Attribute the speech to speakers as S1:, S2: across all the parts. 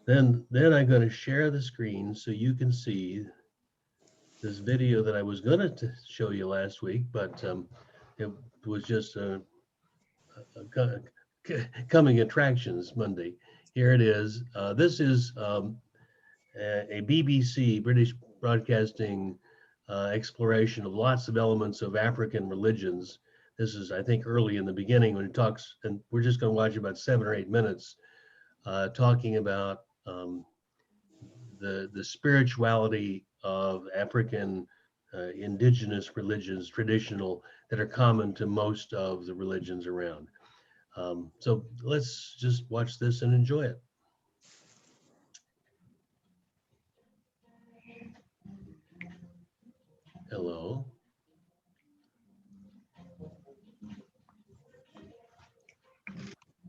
S1: Then I'm going to share the screen so you can see this video that I was going to show you last week, but it was just coming attractions Monday. Here it is. This is a BBC, British Broadcasting exploration of lots of elements of African religions. This is, I think, early in the beginning when it talks, and we're just going to watch about 7 or 8 minutes talking about the spirituality of African indigenous religions, traditional, that are common to most of the religions around. So let's just watch this and enjoy it. Hello.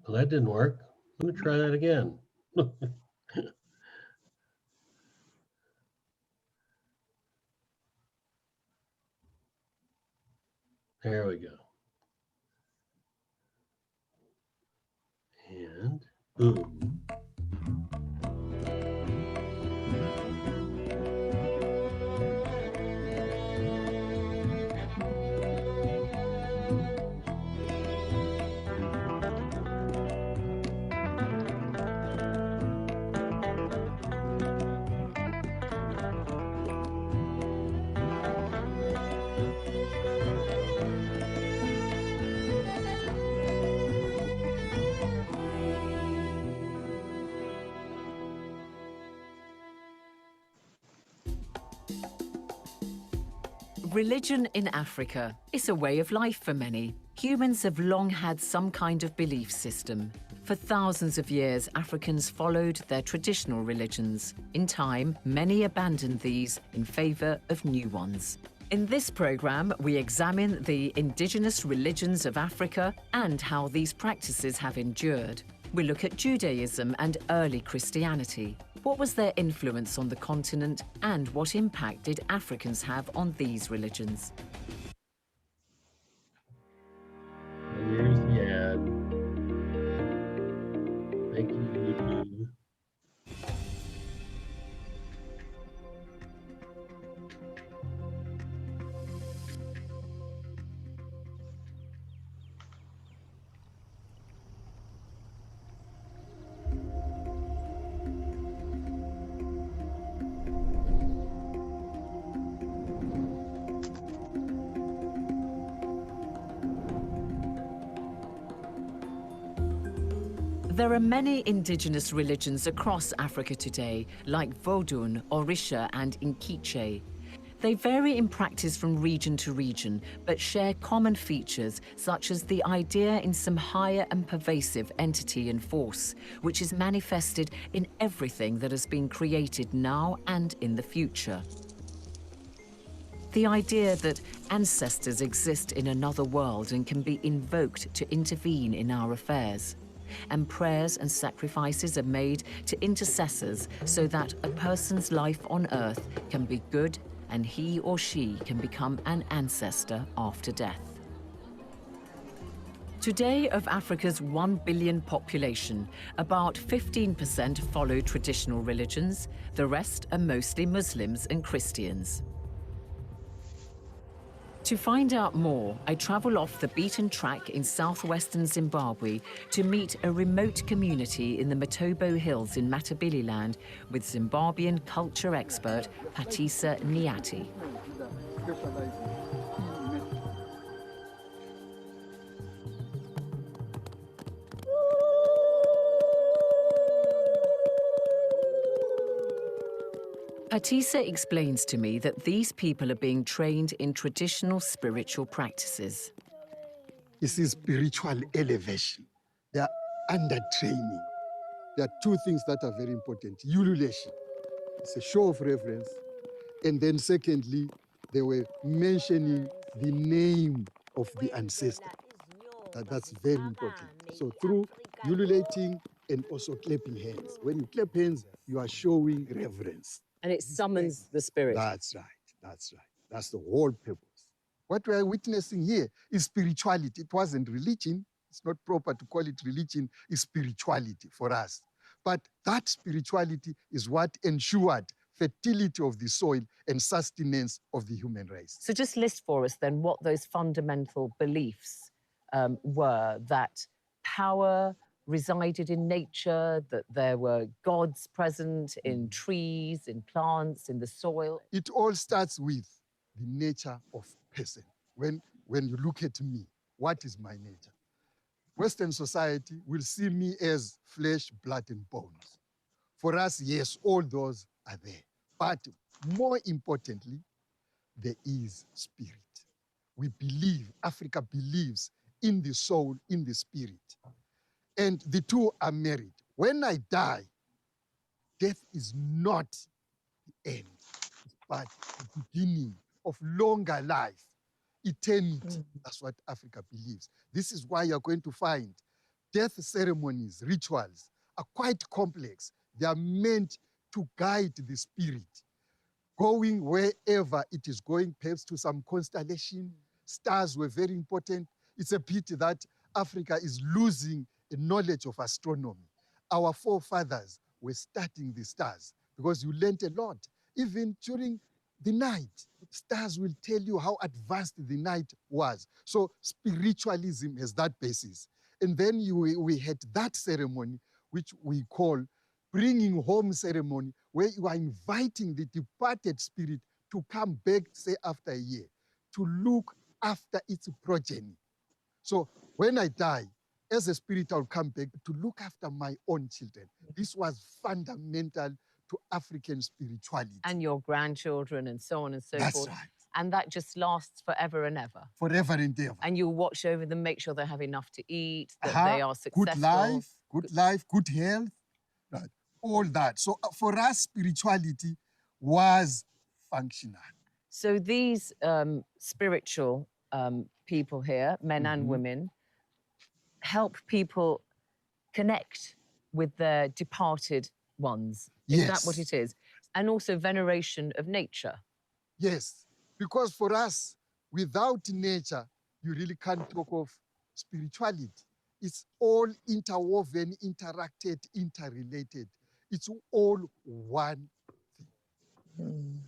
S1: Well, that didn't work. Let me try that again. There we go. And boom.
S2: Religion in Africa is a way of life for many. Humans have long had some kind of belief system. For thousands of years, Africans followed their traditional religions. In time, many abandoned these in favor of new ones. In this program, we examine the indigenous religions of Africa and how these practices have endured. We look at Judaism and early Christianity. What was their influence on the continent, and what impact did Africans have on these religions?
S1: And here's the ad. Thank you, YouTube.
S2: There are many indigenous religions across Africa today, like Vodun, Orisha, and Nkiche. They vary in practice from region to region, but share common features such as the idea in some higher and pervasive entity and force, which is manifested in everything that has been created now and in the future. The idea that ancestors exist in another world and can be invoked to intervene in our affairs. And prayers and sacrifices are made to intercessors so that a person's life on earth can be good and he or she can become an ancestor after death. Today, of Africa's 1 billion population, about 15% follow traditional religions. The rest are mostly Muslims and Christians. To find out more, I travel off the beaten track in southwestern Zimbabwe to meet a remote community in the Matobo Hills in Matabeleland with Zimbabwean culture expert Patisa Niati. Patisa explains to me that these people are being trained in traditional spiritual practices.
S3: This is spiritual elevation. They are under training. There are two things that are very important. Ululation, it's a show of reverence. And then secondly, they were mentioning the name of the ancestor. That's very important. So through ululating and also clapping hands. When you clap hands, you are showing reverence.
S2: And it summons the spirit.
S3: That's right. That's right. That's the whole purpose. What we are witnessing here is spirituality. It wasn't religion. It's not proper to call it religion. It's spirituality for us. But that spirituality is what ensured fertility of the soil and sustenance of the human race.
S2: So just list for us then what those fundamental beliefs were, that power resided in nature, that there were gods present in trees, in plants, in the soil.
S3: It all starts with the nature of person. When you look at me, what is my nature? Western society will see me as flesh, blood, and bones. For us, yes, all those are there. But more importantly, there is spirit. We believe, Africa believes in the soul, in the spirit. And the two are married. When I die, death is not the end, but the beginning of longer life, eternity. That's what Africa believes. This is why you're going to find death ceremonies, rituals are quite complex. They are meant to guide the spirit, going wherever it is going, perhaps to some constellation. Stars were very important. It's a pity that Africa is losing a knowledge of astronomy. Our forefathers were studying the stars because you learned a lot. Even during the night, stars will tell you how advanced the night was. So spiritualism has that basis. And then we had that ceremony, which we call bringing home ceremony, where you are inviting the departed spirit to come back, say after a year, to look after its progeny. So when I die, as a spirit, I'll come back to look after my own children. This was fundamental to African spirituality.
S2: And your grandchildren and so on and so
S3: That's
S2: forth.
S3: right.
S2: And that just lasts forever and ever.
S3: Forever and ever.
S2: And you'll watch over them, make sure they have enough to eat, that they are successful.
S3: Good life, good health, right, all that. So for us, spirituality was functional.
S2: So these spiritual people here, men and women, help people connect with their departed ones. Is that what it is? And also veneration of nature.
S3: Yes, because for us, without nature, you really can't talk of spirituality. It's all interwoven, interacted, interrelated. It's all one thing.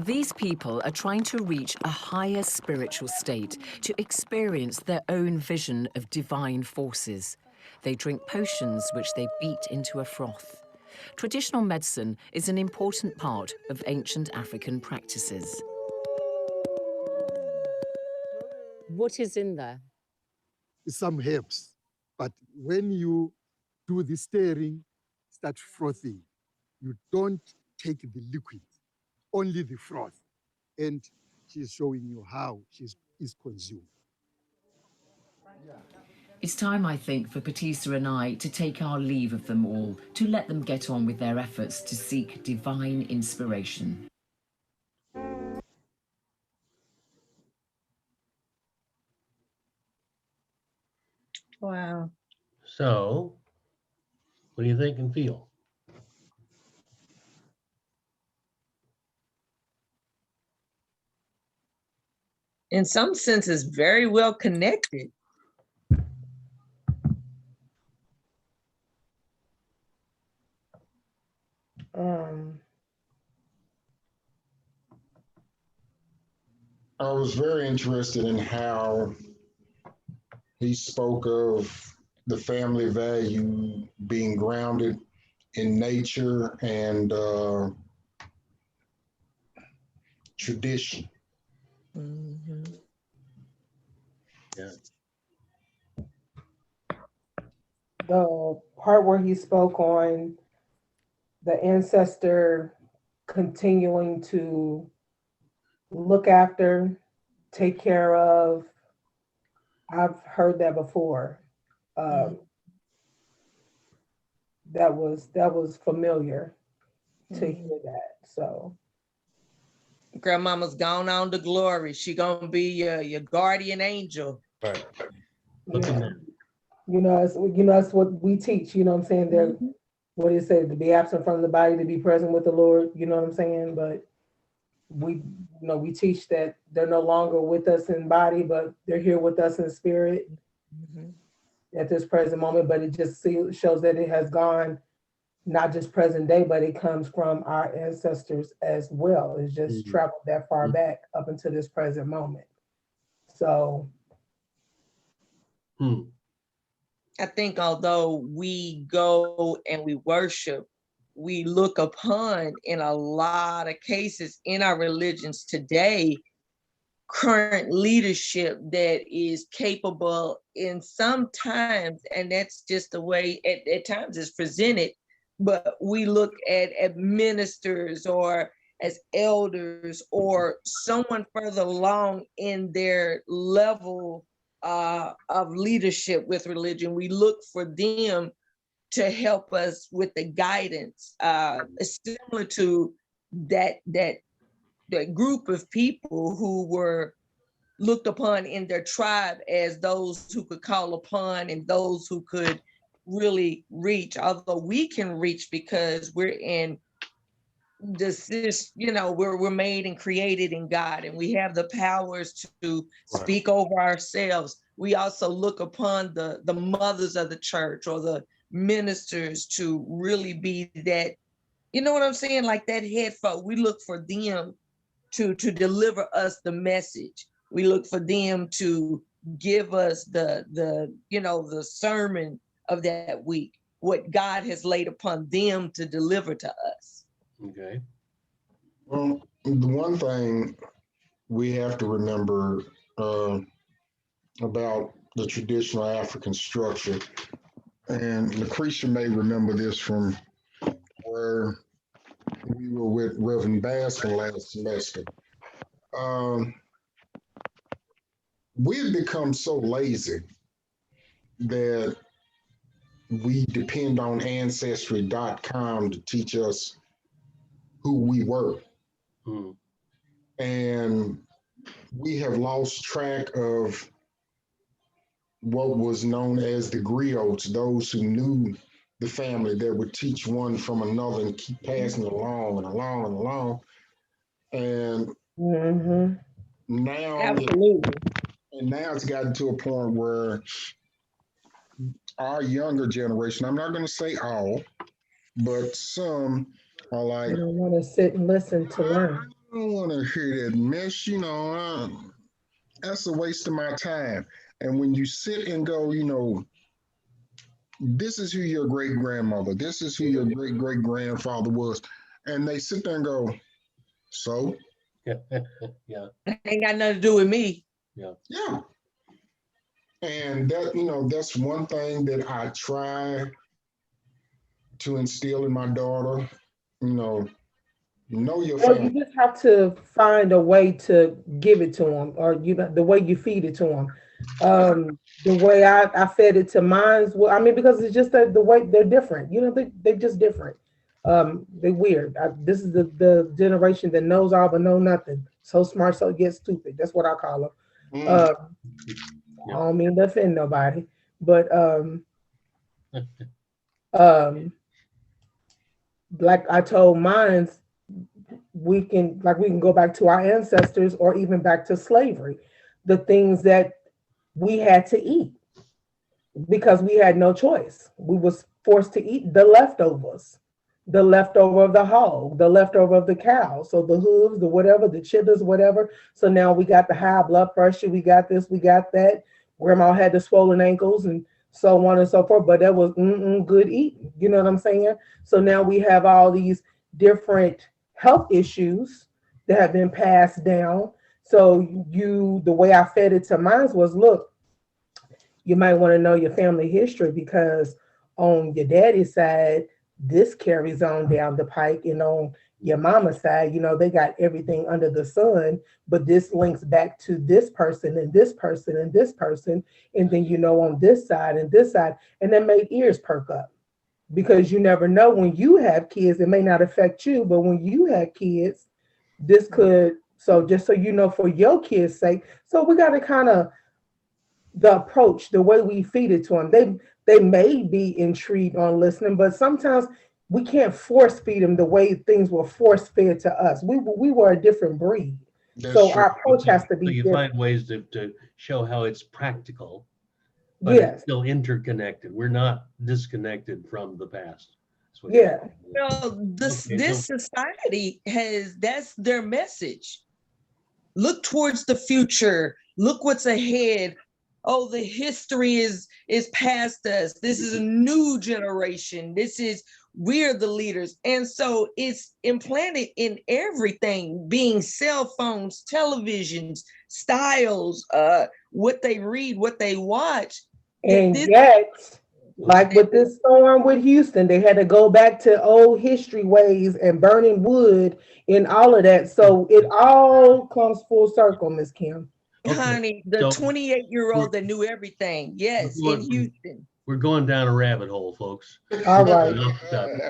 S2: These people are trying to reach a higher spiritual state, to experience their own vision of divine forces. They drink potions which they beat into a froth. Traditional medicine is an important part of ancient African practices. What is in there?
S3: Some herbs, but when you do the stirring, start frothing, you don't take the liquid, only the froth. And she's showing you how she's consumed.
S2: It's time, I think, for Patisa and I to take our leave of them all, to let them get on with their efforts to seek divine inspiration.
S4: Wow.
S1: So, what do you think and feel?
S4: In some senses, very well connected.
S5: I was very interested in how he spoke of the family value being grounded in nature and tradition.
S1: Yeah.
S6: The part where he spoke on the ancestor continuing to look after, take care of, I've heard that before. That was familiar to hear that. So
S4: Grandmama's gone on to glory. She gonna be your guardian angel.
S1: Right.
S6: yeah. That's what we teach, you know what I'm saying? They're what do you say, to be absent from the body, to be present with the Lord, you know what I'm saying? But we teach that they're no longer with us in body, but they're here with us in spirit at this present moment. But it just shows that it has gone not just present day, but it comes from our ancestors as well. It's just traveled that far back up into this present moment. So
S4: I think although we go and we worship, we look upon in a lot of cases in our religions today, current leadership that is capable in sometimes, and that's just the way at times it's presented, but we look at ministers or as elders or someone further along in their level of leadership with religion. We look for them to help us with the guidance, similar to that group of people who were looked upon in their tribe as those who could call upon and those who could really reach, although we can reach because we're in this, we're made and created in God, and we have the powers to speak over ourselves. We also look upon the mothers of the church or the ministers to really be that, you know what I'm saying? Like that head folk. We look for them to deliver us the message. We look for them to give us the sermon of that week, what God has laid upon them to deliver to us.
S1: Okay.
S5: Well, the one thing we have to remember about the traditional African structure, and Lucretia may remember this from where we were with Reverend Baskin last semester. We had become so lazy that we depend on Ancestry.com to teach us who we were. And we have lost track of what was known as the griots, those who knew the family that would teach one from another and keep passing it along and along and along. And now,
S4: Absolutely.
S5: And now it's gotten to a point where our younger generation, I'm not going to say all, but some are like,
S6: I don't want to sit and listen to learn.
S5: I don't want to hear that mess, that's a waste of my time. And when you sit and go, this is who your great grandmother, this is who your great great grandfather was, and they sit there and go, so?
S1: Yeah.
S4: Ain't got nothing to do with me.
S5: Yeah. And that, that's one thing that I try to instill in my daughter, know your
S6: Well,
S5: family.
S6: you just have to find a way to give it to them, or the way you feed it to them. The way I fed it to mine, because it's just the way they're different. They're just different. They're weird. This is the generation that knows all but know nothing. So smart, so get stupid. That's what I call them. I don't mean to offend nobody, but like I told mine, we can go back to our ancestors or even back to slavery, the things that we had to eat because we had no choice. We was forced to eat the leftovers, the leftover of the hog, the leftover of the cow. So the hooves, the whatever, the chitlins, whatever. So now we got the high blood pressure. We got this, we got that. Grandma had the swollen ankles and so on and so forth, but that was good eating. You know what I'm saying? So now we have all these different health issues that have been passed down. So the way I fed it to mine was, look, you might want to know your family history because on your daddy's side, this carries on down the pike, and on your mama's side, they got everything under the sun, but this links back to this person and this person and this person. And then, on this side and this side, and that made ears perk up because you never know when you have kids, it may not affect you, but when you have kids, this could, so just so you know, for your kids' sake. So we got to kind of, the approach, the way we feed it to them, they may be intrigued on listening, but sometimes we can't force feed them the way things were force fed to us. We were a different breed.
S5: That's
S6: So
S5: true.
S6: our approach has to
S1: So
S6: be
S1: you
S6: different.
S1: find ways to show how it's practical, but
S6: Yes,
S1: it's still interconnected. We're not disconnected from the past. That's what
S6: yeah.
S4: Well,
S1: Okay,
S4: this society has, that's their message. Look towards the future. Look what's ahead. Oh, the history is past us. This is a new generation. We're the leaders. And so it's implanted in everything, being cell phones, televisions, styles, what they read, what they watch.
S6: And
S4: This-
S6: yet, like with this storm with Houston, they had to go back to old history ways and burning wood and all of that. So it all comes full circle, Miss Kim.
S1: Okay,
S4: Honey, the
S1: so
S4: 28-year-old that knew everything. Yes,
S1: we're
S4: in
S1: going-
S4: Houston.
S1: we're going down a rabbit hole, folks.
S6: All right.
S1: Off the topic.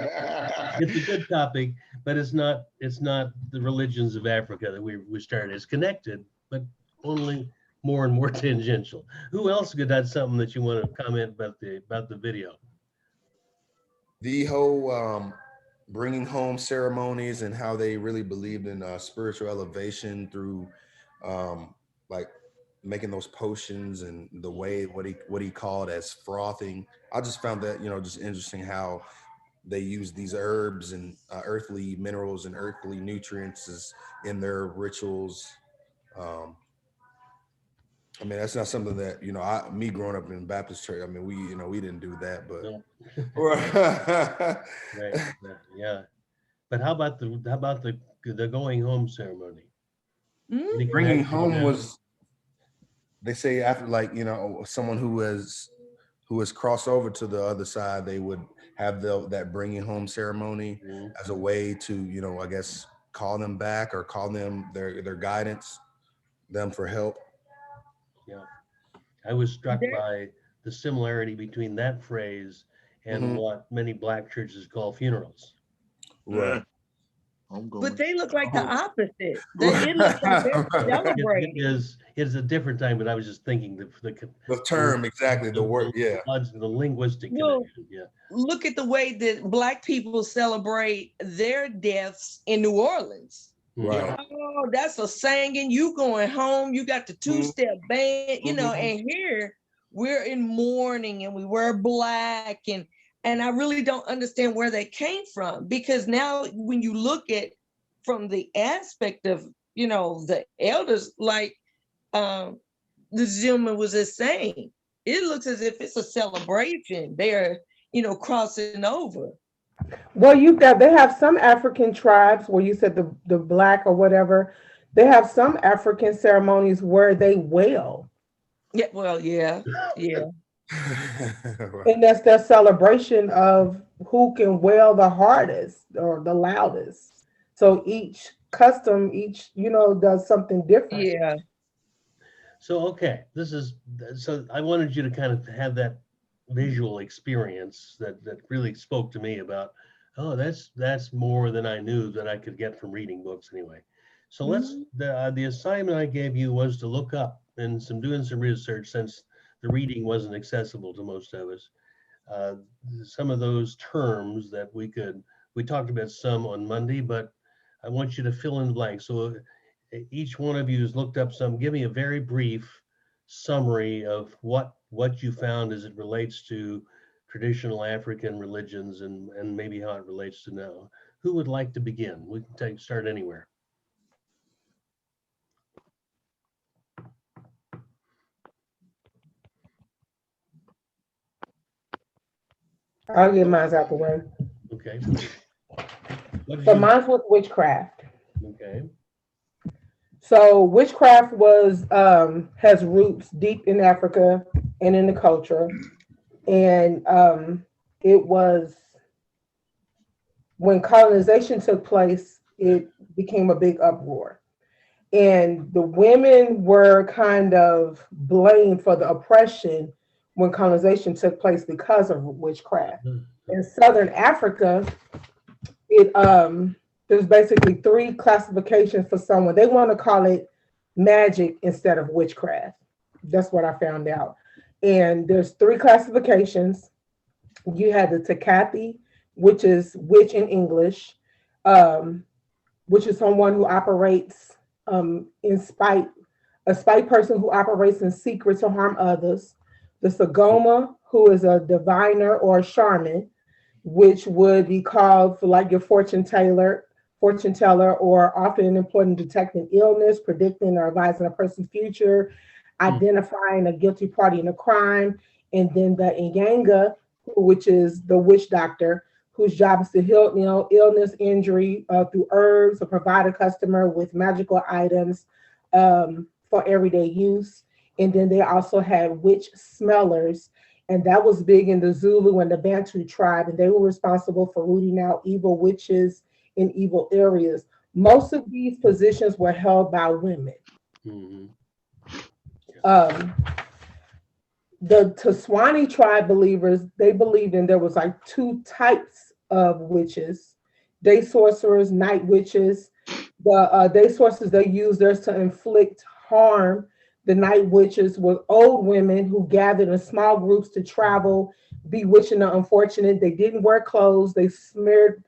S1: It's a good topic, but it's not the religions of Africa that we started. It's connected, but only more and more tangential. Who else could add something that you want to comment about the video?
S7: The whole bringing home ceremonies and how they really believed in spiritual elevation through like making those potions and the way what he called as frothing. I just found that, just interesting how they use these herbs and earthly minerals and earthly nutrients in their rituals. I mean, that's not something that, me growing up in Baptist church, I mean, we didn't do that, but
S1: No.
S7: right.
S1: Right. Yeah. But how about the going home ceremony?
S4: Mhm.
S7: Bringing home was, they say after, like, someone who has crossed over to the other side, they would have that bringing home ceremony
S1: Mhm.
S7: as a way to, I guess, call them back or call them their guidance, them for help.
S1: Yeah. I was struck
S4: There-
S1: by the similarity between that phrase and
S7: Mhm.
S1: what many Black churches call funerals.
S7: Right.
S8: I'm going.
S4: But they look like the
S7: Oh.
S4: opposite. It looks like they're
S7: Right.
S4: celebrating.
S1: It is a different time, but I was just thinking
S7: The term, exactly, the word, yeah.
S1: the linguistic
S4: Well,
S1: connection. Yeah.
S4: Look at the way that Black people celebrate their deaths in New Orleans.
S7: Right.
S4: Oh, that's a singing. You going home. You got the two-step band, and here we're in mourning and we wear black and I really don't understand where they came from, because now when you look at from the aspect of, the elders, like the gentleman was just saying, it looks as if it's a celebration. They're, crossing over.
S6: Well, they have some African tribes where you said the black or whatever. They have some African ceremonies where they wail,
S4: Yeah, well, yeah.
S6: and that's their celebration of who can wail the hardest or the loudest. So each custom, does something different.
S4: Yeah.
S1: So, okay, so I wanted you to kind of have that visual experience that really spoke to me about, oh, that's more than I knew that I could get from reading books anyway. So the assignment I gave you was to look up and doing some research, since the reading wasn't accessible to most of us. Some of those terms that we talked about some on Monday, but I want you to fill in the blanks. So each one of you has looked up some. Give me a very brief summary of what you found as it relates to traditional African religions and maybe how it relates to now. Who would like to begin? We can start anywhere.
S6: I'll get mine out the way.
S1: Okay. What did
S6: So
S1: you-
S6: mine was witchcraft.
S1: Okay.
S6: So witchcraft has roots deep in Africa and in the culture. And it was, when colonization took place, it became a big uproar. And the women were kind of blamed for the oppression when colonization took place because of witchcraft. In Southern Africa, there's basically 3 classifications for someone. They want to call it magic instead of witchcraft. That's what I found out. And there's 3 classifications. You had the Takathi, which is witch in English, um, which is someone who operates in spite, a spite person who operates in secret to harm others. The Sagoma, who is a diviner or a shaman, which would be called for like your fortune teller, or often employed in detecting illness, predicting or advising a person's future, identifying a guilty party in a crime. And then the Inyanga, which is the witch doctor, whose job is to heal, illness, injury through herbs, or provide a customer with magical items for everyday use. And then they also had witch smellers, and that was big in the Zulu and the Bantu tribe, and they were responsible for rooting out evil witches in evil areas. Most of these positions were held by women.
S1: Mhm.
S6: Um, the Tswani tribe believers, they believed in there was like two types of witches: day sorcerers, night witches. The day sorcerers, they used theirs to inflict harm. The night witches were old women who gathered in small groups to travel, bewitching the unfortunate. They didn't wear clothes. They smeared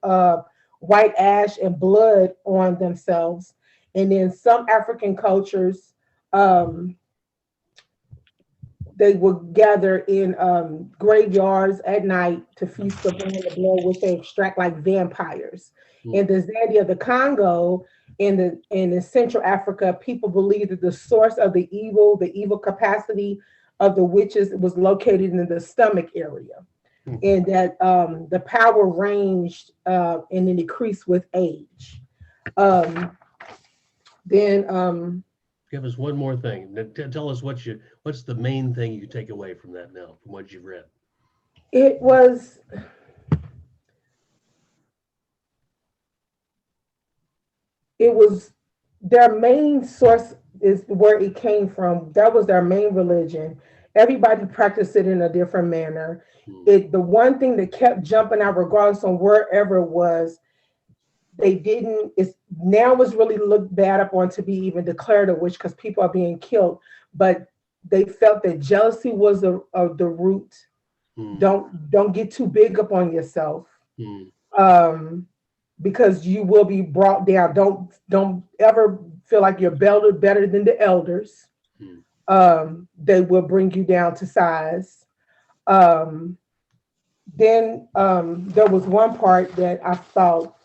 S6: white ash and blood on themselves. And in some African cultures, um, they would gather in graveyards at night to feast upon the blood, which they extract like vampires. In the Zambia, the Congo, in Central Africa, people believe that the source of the evil capacity of the witches was located in the stomach area, and that the power ranged and it increased with age. Then
S1: Give us one more thing. Tell us what's the main thing you take away from that now, from what you've read.
S6: it was their main source is where it came from. That was their main religion. Everybody practiced it in a different manner. The one thing that kept jumping out, regardless on wherever it was, they didn't. It's really looked bad upon to be even declared a witch because people are being killed. But they felt that jealousy was the root. Don't get too big upon yourself. Um, because you will be brought down. Don't ever feel like you're better than the elders. They will bring you down to size. Then there was one part that I thought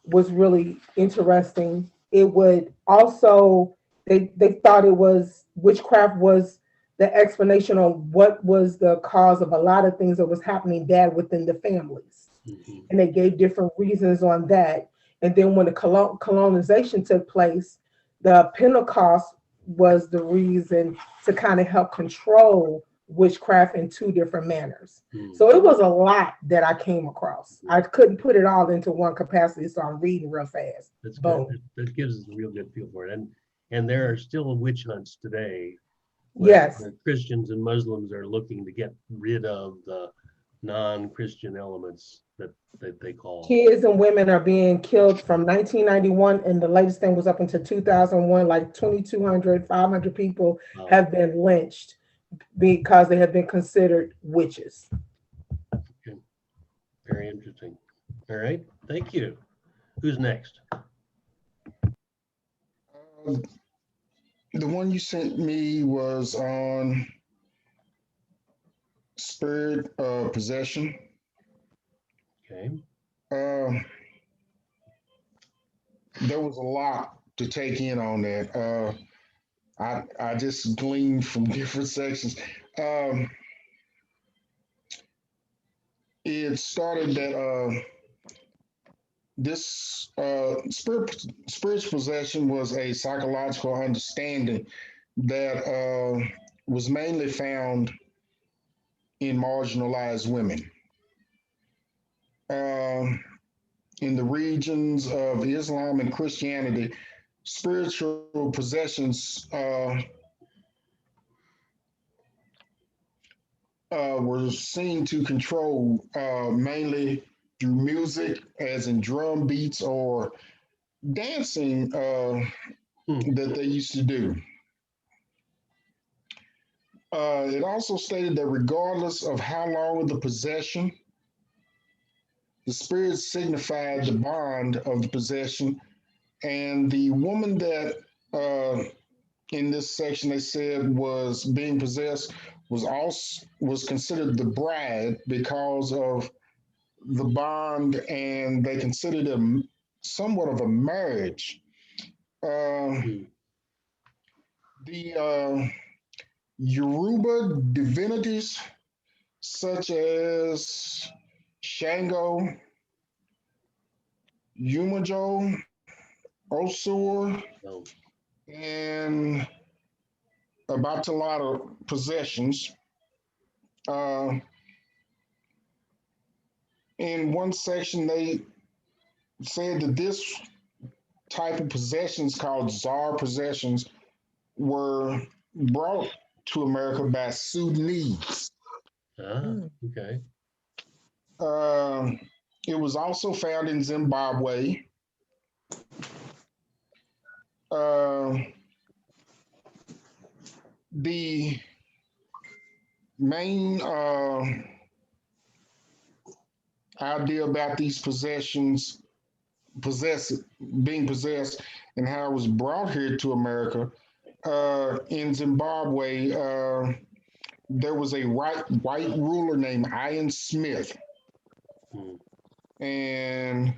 S6: was really interesting. It would also they thought it was witchcraft was the explanation on what was the cause of a lot of things that was happening bad within the families. And they gave different reasons on that. And then when the colonization took place, the Pentecost was the reason to kind of help control witchcraft in two different manners. So it was a lot that I came across. I couldn't put it all into one capacity, so I'm reading real fast.
S1: That's good. That gives us a real good feel for it. And there are still witch hunts today.
S6: Yes.
S1: Christians and Muslims are looking to get rid of the non-Christian elements that they call.
S6: Kids and women are being killed from 1991, and the latest thing was up until 2001, like 2,200, 500 people have been lynched because they have been considered witches.
S1: Okay. Very interesting. All right, thank you. Who's next?
S5: The one you sent me was on spirit possession.
S1: Okay.
S5: There was a lot to take in on that. I just gleaned from different sections. It started that this spiritual possession was a psychological understanding that was mainly found in marginalized women. In the regions of Islam and Christianity, spiritual possessions were seen to control mainly through music, as in drum beats or dancing that they used to do. It also stated that regardless of how long of the possession, The spirit signified the bond of the possession, and the woman that in this section they said was being possessed was considered the bride because of the bond, and they considered it somewhat of a marriage. The Yoruba divinities such as Shango, Yumajo, Osur,
S1: No.
S5: and Abattoir possessions. In one section, they said that this type of possessions called czar possessions were brought to America by Sudanese.
S1: Okay.
S5: It was also found in Zimbabwe. The main idea about these possessions, being possessed, and how it was brought here to America. In Zimbabwe, there was a white ruler named Ian Smith, and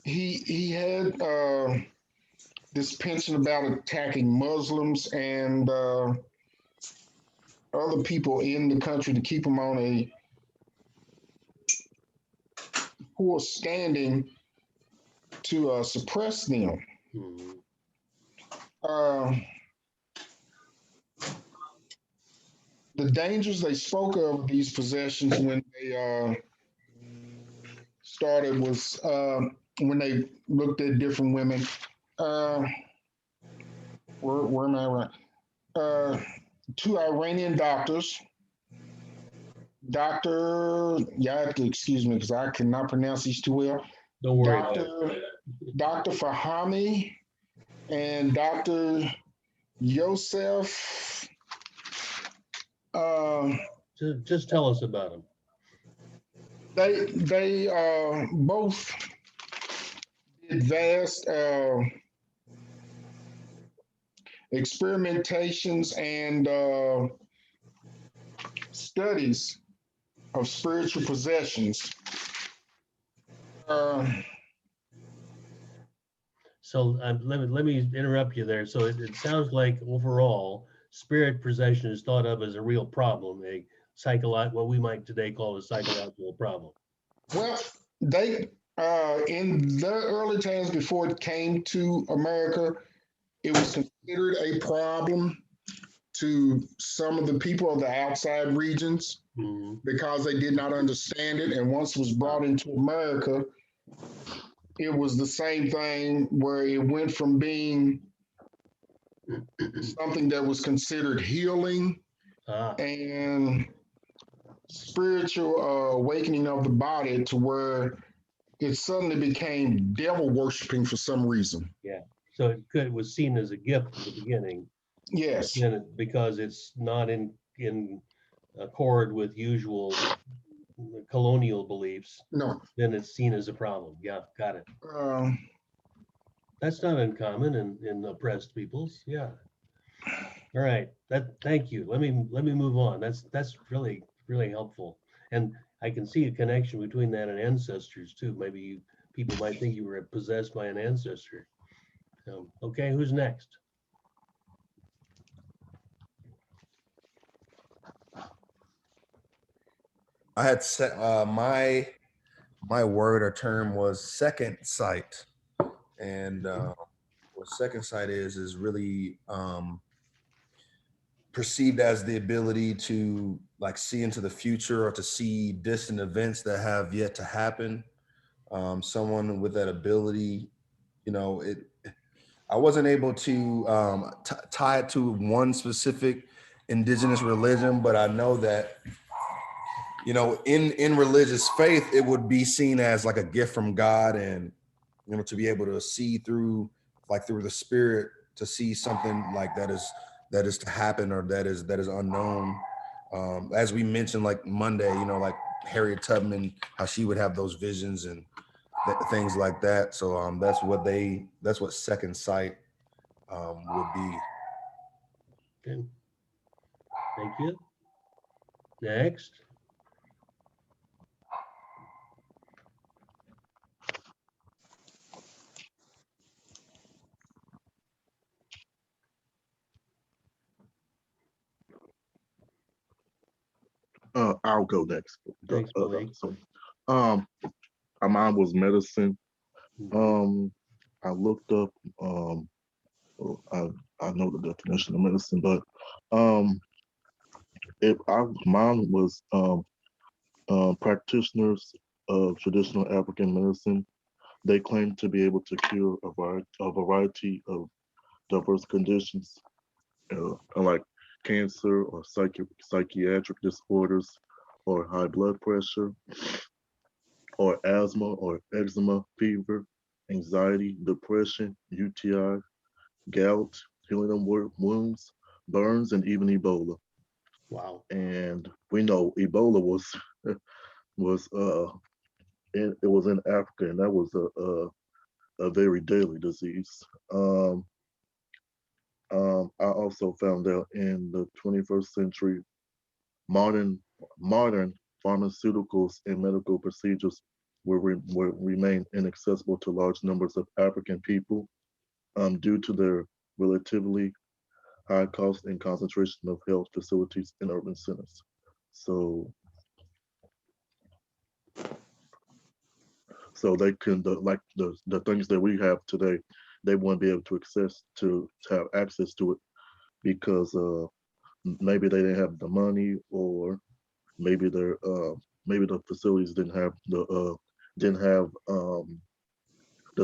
S5: he had this penchant about attacking Muslims and other people in the country to keep them on a poor standing to suppress them. The dangers they spoke of these possessions when they started was when they looked at different women. Where am I right? Two Iranian doctors. You have to excuse me because I cannot pronounce these too well.
S1: Don't worry about it.
S5: Dr. Fahmy and Dr. Yosef.
S1: Just tell us about them.
S5: They both did vast experimentations and studies of spiritual possessions.
S1: So let me interrupt you there. So it sounds like overall, spirit possession is thought of as a real problem, what we might today call a psychological problem.
S5: Well, they in the early times before it came to America, it was considered a problem to some of the people of the outside regions because they did not understand it. And once it was brought into America, it was the same thing where it went from being something that was considered healing and spiritual awakening of the body to where it suddenly became devil worshiping for some reason.
S1: Yeah. So it was seen as a gift at the beginning.
S5: Yes.
S1: Because it's not in accord with usual colonial beliefs.
S5: No.
S1: Then it's seen as a problem. Yeah, got it. That's not uncommon in oppressed peoples. Yeah. All right. Thank you. Let me move on. That's really helpful. And I can see a connection between that and ancestors too. Maybe people might think you were possessed by an ancestor. Okay, who's next?
S7: I had set my word or term was second sight, and what second sight is really perceived as the ability to like see into the future or to see distant events that have yet to happen. Someone with that ability, I wasn't able to tie it to one specific indigenous religion, but I know that, in religious faith, it would be seen as like a gift from God, and, to be able to see through the spirit, to see something like that is to happen or that is unknown. As we mentioned, like Monday, like Harriet Tubman, how she would have those visions and things like that. So that's what Second Sight would be.
S1: Okay. Thank you. Next.
S8: I'll go next.
S1: Thanks, Malik.
S8: Mine was medicine.
S1: Mhm.
S8: I looked up. Well, I know the definition of medicine, but mine was practitioners of traditional African medicine. They claim to be able to cure a variety of diverse conditions, like cancer or psychiatric disorders, or high blood pressure, or asthma or eczema, fever, anxiety, depression, UTI, gout, healing of wounds, burns, and even Ebola.
S1: Wow.
S8: And we know Ebola was it was in Africa, and that was a very deadly disease. I also found out in the 21st century, modern pharmaceuticals and medical procedures will remain inaccessible to large numbers of African people due to their relatively high cost and concentration of health facilities in urban centers. So they can like the things that we have today, they won't be able to have access to it because maybe they didn't have the money, or maybe maybe the facilities didn't have the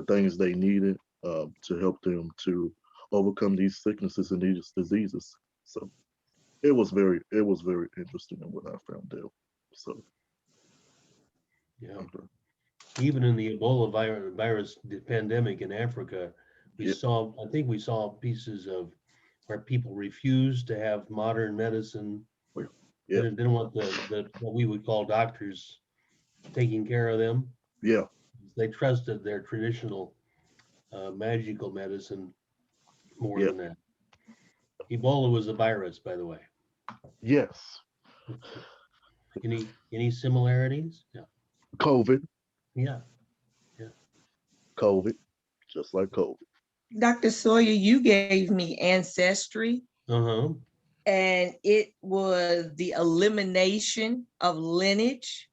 S8: things they needed to help them to overcome these sicknesses and these diseases. So it was very interesting in what I found out. So
S1: Yeah. Even in the Ebola virus pandemic in Africa, I think we saw pieces of where people refused to have modern medicine.
S8: Yeah.
S1: They didn't want the what we would call doctors taking care of them.
S8: Yeah.
S1: They trusted their traditional magical medicine more than that. Ebola was a virus, by the way.
S8: Yes.
S1: Any similarities? Yeah.
S8: COVID.
S1: Yeah.
S8: COVID, just like COVID.
S4: Dr. Sawyer, you gave me Ancestry.
S1: Uh-huh.
S4: And it was the elimination of lineage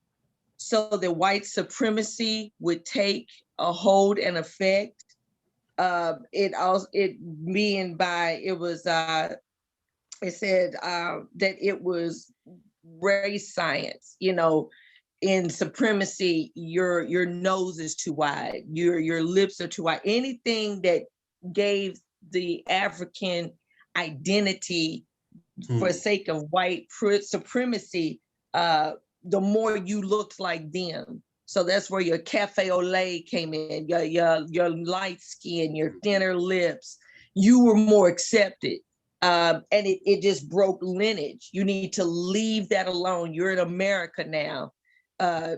S4: so that white supremacy would take a hold and effect. It said that it was race science, in supremacy, your nose is too wide, your lips are too wide. Anything that gave the African identity for sake of white supremacy, the more you looked like them. So that's where your cafe au lait came in, your light skin, your thinner lips. You were more accepted. And it just broke lineage. You need to leave that alone. You're in America now.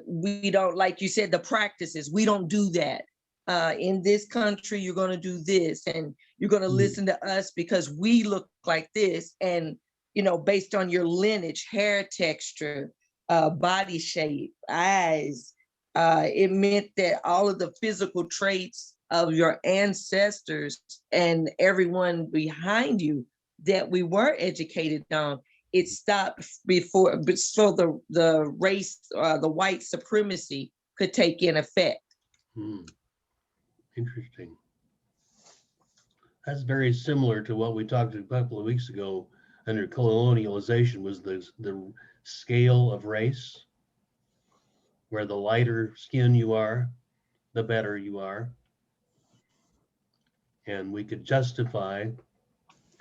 S4: We don't, like you said, the practices, we don't do that. In this country, you're going to do this, and you're going to listen to us because we look like this. And, based on your lineage, hair texture, body shape, eyes, it meant that all of the physical traits of your ancestors and everyone behind you that we were educated on, it stopped before, so the race, the white supremacy could take in effect.
S1: Interesting. That's very similar to what we talked a couple of weeks ago under colonialization, was the scale of race, where the lighter skin you are, the better you are. And we could justify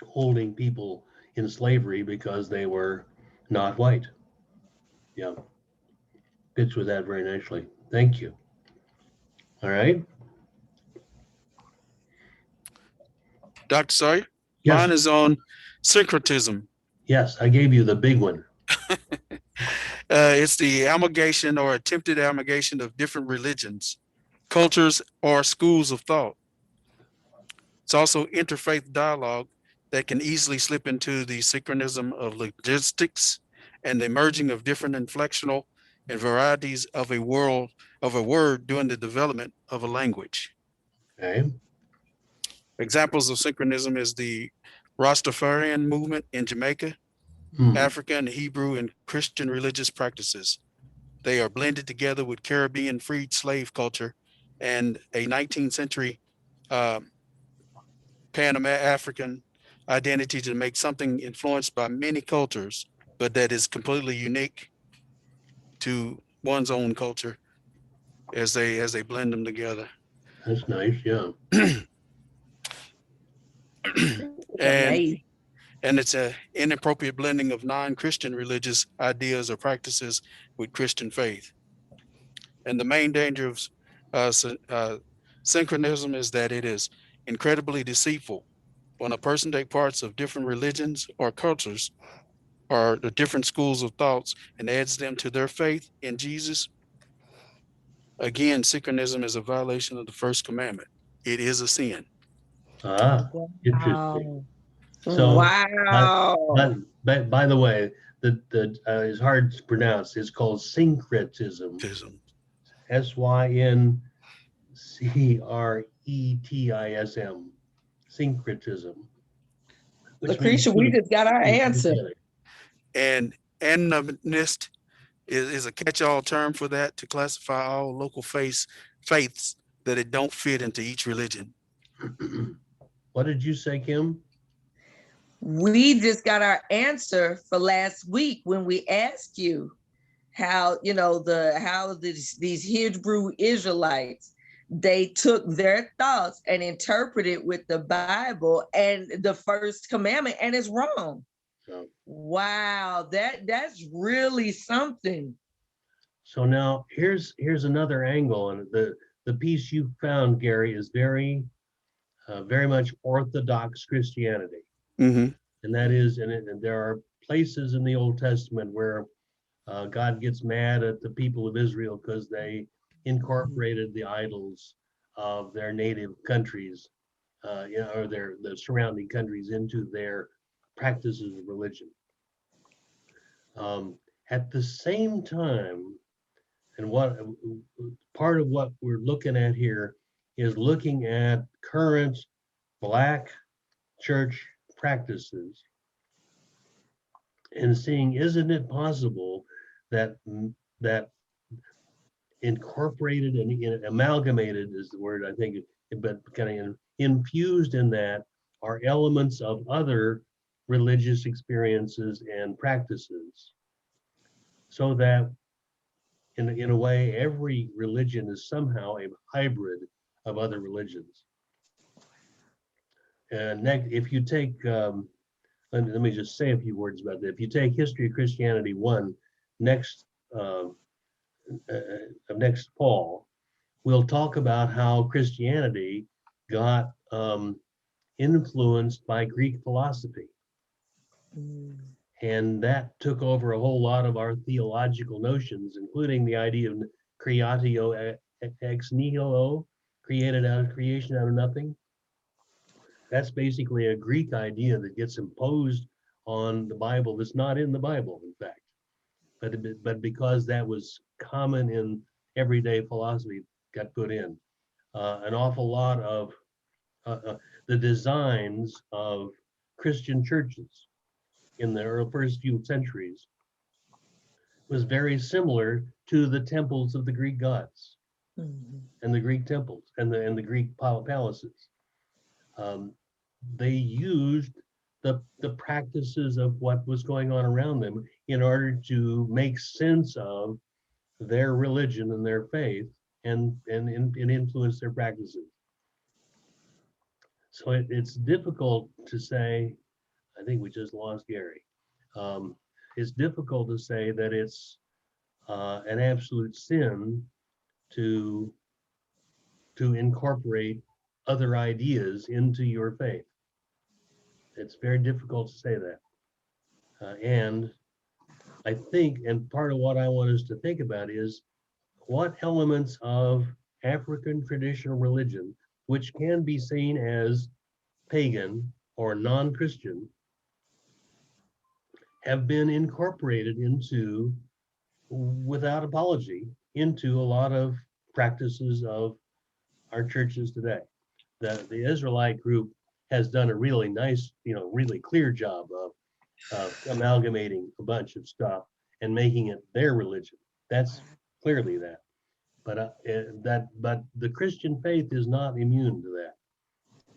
S1: holding people in slavery because they were not white. Yeah, fits with that very nicely. Thank you. All right.
S9: Dr. Sawyer,
S1: Yes.
S9: mine is on syncretism.
S1: Yes, I gave you the big one.
S9: It's the amalgamation or attempted amalgamation of different religions, cultures, or schools of thought. It's also interfaith dialogue that can easily slip into the synchronism of logistics and the merging of different inflectional and varieties of a word during the development of a language.
S1: Okay.
S9: Examples of synchronism is the Rastafarian movement in Jamaica,
S1: Hmm.
S9: African, Hebrew, and Christian religious practices. They are blended together with Caribbean freed slave culture and a 19th century Pan-African identity to make something influenced by many cultures, but that is completely unique to one's own culture as they blend them together.
S1: That's nice. Yeah.
S9: and and it's a inappropriate blending of non-Christian religious ideas or practices with Christian faith. And the main danger of synchronism is that it is incredibly deceitful. When a person takes parts of different religions or cultures or the different schools of thoughts and adds them to their faith in Jesus, again, synchronism is a violation of the first commandment. It is a sin.
S1: Ah, interesting. So,
S4: Wow.
S1: but by the way, the it's hard to pronounce. It's called syncretism. Syncretism. Syncretism.
S4: Lucretia, we just got our answer.
S9: And anonymist is a catch-all term for that to classify all local faiths that it don't fit into each religion.
S1: What did you say, Kim?
S4: We just got our answer for last week when we asked you how, you know, these Hebrew Israelites, they took their thoughts and interpreted with the Bible and the first commandment, and it's wrong.
S1: So,
S4: wow, that's really something.
S1: So now here's another angle, and the piece you found, Gary, is very much Orthodox Christianity.
S9: Mm-hmm.
S1: And that is, and there are places in the Old Testament where God gets mad at the people of Israel because they incorporated the idols of their native countries, or the surrounding countries into their practices of religion. At the same time, and what part of what we're looking at here is looking at current Black church practices and seeing, isn't it possible that incorporated and amalgamated is the word, I think, but kind of infused in that are elements of other religious experiences and practices, so that in a way every religion is somehow a hybrid of other religions. And next, if you take let me just say a few words about that. If you take History of Christianity 1, next fall, we'll talk about how Christianity got influenced by Greek philosophy. And that took over a whole lot of our theological notions, including the idea of creatio ex nihilo, creation out of nothing. That's basically a Greek idea that gets imposed on the Bible that's not in the Bible, in fact. But because that was common in everyday philosophy, got put in. An awful lot of the designs of Christian churches in the first few centuries was very similar to the temples of the Greek gods, and the Greek temples and the Greek palaces. They used the practices of what was going on around them in order to make sense of their religion and their faith and influence their practices. So it's difficult to say, I think we just lost Gary. It's difficult to say that it's an absolute sin to incorporate other ideas into your faith. It's very difficult to say that. And I think, and part of what I want us to think about is what elements of African traditional religion, which can be seen as pagan or non-Christian, have been incorporated into, without apology, into a lot of practices of our churches today. The Israelite group has done a really nice, really clear job of amalgamating a bunch of stuff and making it their religion. That's clearly that. But the Christian faith is not immune to that.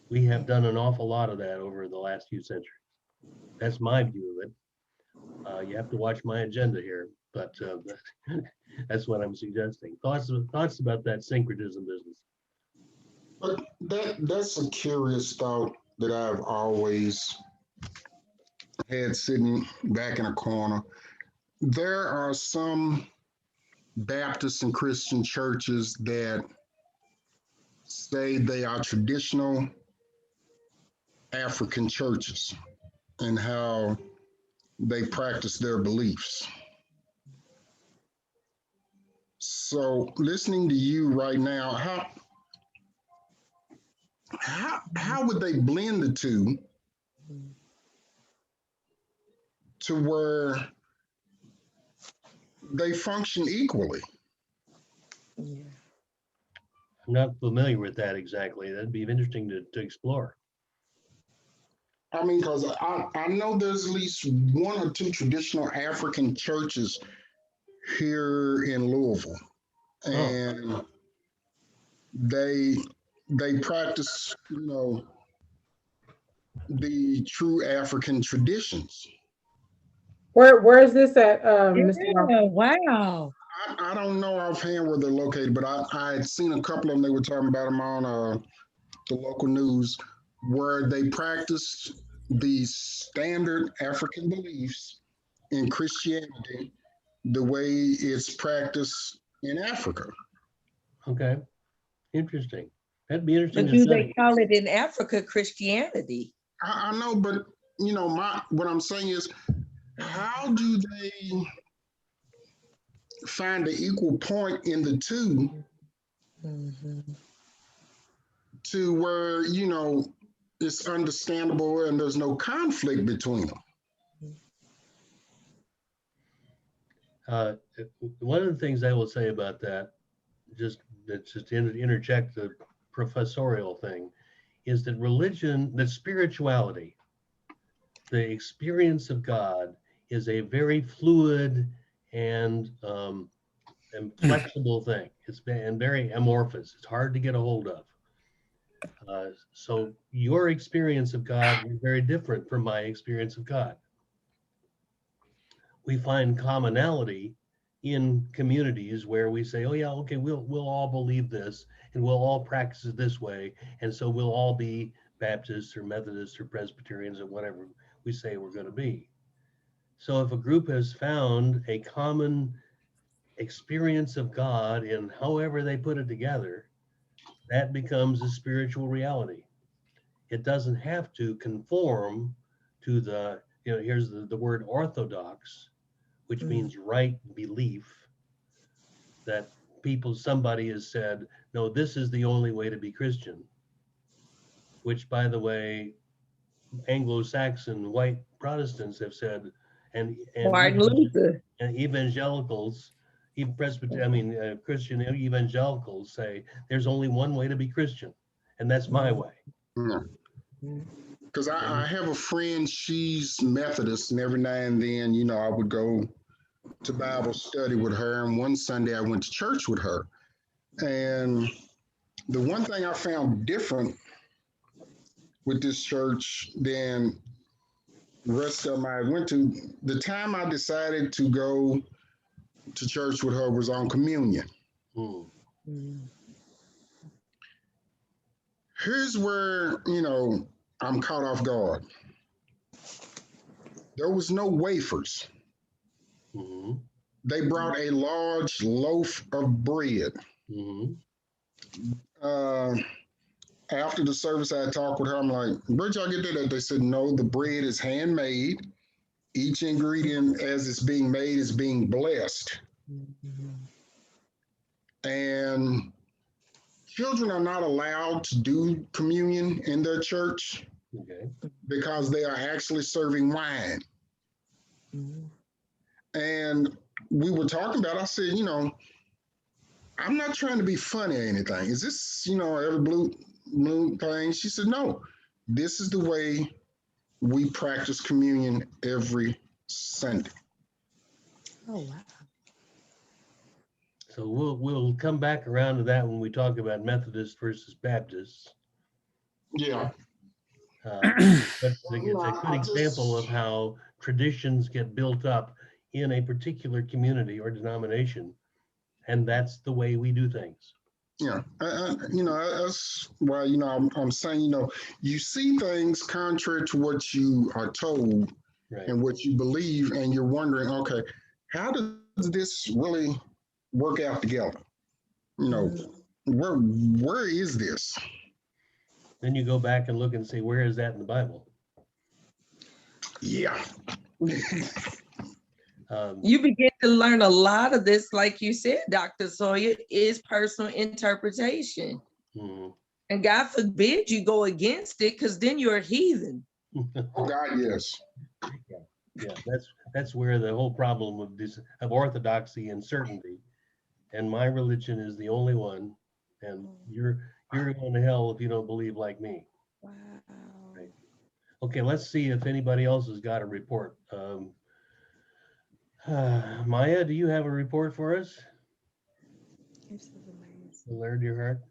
S1: We have done an awful lot of that over the last few centuries. That's my view of it. You have to watch my agenda here, but that's what I'm suggesting. Thoughts about that syncretism business?
S5: But that's a curious thought that I've always had sitting back in a corner. There are some Baptist and Christian churches that say they are traditional African churches and how they practice their beliefs. So listening to you right now, how would they blend the two to where they function equally?
S1: I'm not familiar with that exactly. That'd be interesting to explore.
S5: I mean, because I know there's at least one or two traditional African churches here in Louisville, and they practice, the true African traditions.
S6: Where is this at, Mr. Walker?
S4: Yeah, wow.
S5: I don't know offhand where they're located, but I had seen a couple of them. They were talking about them on the local news, where they practiced the standard African beliefs in Christianity the way it's practiced in Africa.
S1: Okay, interesting. That'd be interesting.
S4: But do they call it in Africa Christianity?
S5: I know, but what I'm saying is, how do they find an equal point in the two to where, it's understandable and there's no conflict between them?
S1: One of the things I will say about that, just to interject the professorial thing, is that religion, that spirituality, the experience of God, is a very fluid and flexible thing. It's been very amorphous. It's hard to get a hold of. So your experience of God is very different from my experience of God. We find commonality in communities where we say, oh yeah, okay, we'll all believe this and we'll all practice it this way. And so we'll all be Baptists or Methodists or Presbyterians or whatever we say we're going to be. So if a group has found a common experience of God in however they put it together, that becomes a spiritual reality. It doesn't have to conform to the, here's the word orthodox, which means right belief, that somebody has said, no, this is the only way to be Christian, which, by the way, Anglo-Saxon white Protestants have said, and
S4: Martin Luther
S1: and evangelicals, even Christian evangelicals say there's only one way to be Christian, and that's my way.
S5: Because I have a friend, she's Methodist, and every now and then, I would go to Bible study with her. And one Sunday I went to church with her. And the one thing I found different with this church than the rest of them I went to, the time I decided to go to church with her was on communion. Here's where, I'm caught off guard. There was no wafers. They brought a large loaf of bread. After the service, I talked with her. I'm like, where'd y'all get that at? They said, no, the bread is handmade. Each ingredient as it's being made is being blessed. And children are not allowed to do communion in their church
S1: Okay.
S5: because they are actually serving wine. And we were talking about, I said, I'm not trying to be funny or anything. Is this, every blue moon thing? She said, no, this is the way we practice communion every Sunday.
S6: Oh, wow.
S1: So we'll come back around to that when we talk about Methodist versus Baptist.
S5: Yeah.
S1: But it's a good example of how traditions get built up in a particular community or denomination, and that's the way we do things.
S5: Yeah, that's why, I'm saying, you see things contrary to what you are told
S1: Right.
S5: and what you believe, and you're wondering, okay, how does this really work out together? Where is this?
S1: Then you go back and look and say, where is that in the Bible?
S5: Yeah.
S4: You begin to learn a lot of this, like you said, Dr. Sawyer, is personal interpretation.
S1: Mhm.
S4: And God forbid you go against it, because then you're a heathen.
S5: Oh, God, yes.
S1: Yeah, that's where the whole problem of orthodoxy and certainty. And my religion is the only one, and you're going to hell if you don't believe like me.
S4: Wow.
S1: Right. Okay, let's see if anybody else has got a report. Maya, do you have a report for us? Laird, your heart.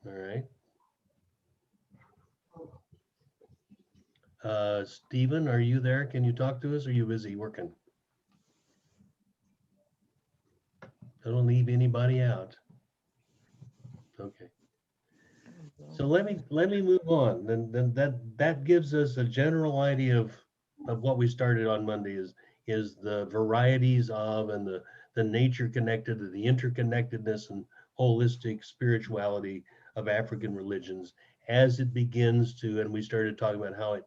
S1: All right. Stephen, are you there? Can you talk to us? Or are you busy working? I don't leave anybody out. Okay. So let me move on. Then that gives us a general idea of what we started on Monday is the varieties of and the nature connected, the interconnectedness and holistic spirituality of African religions as it begins to, and we started talking about how it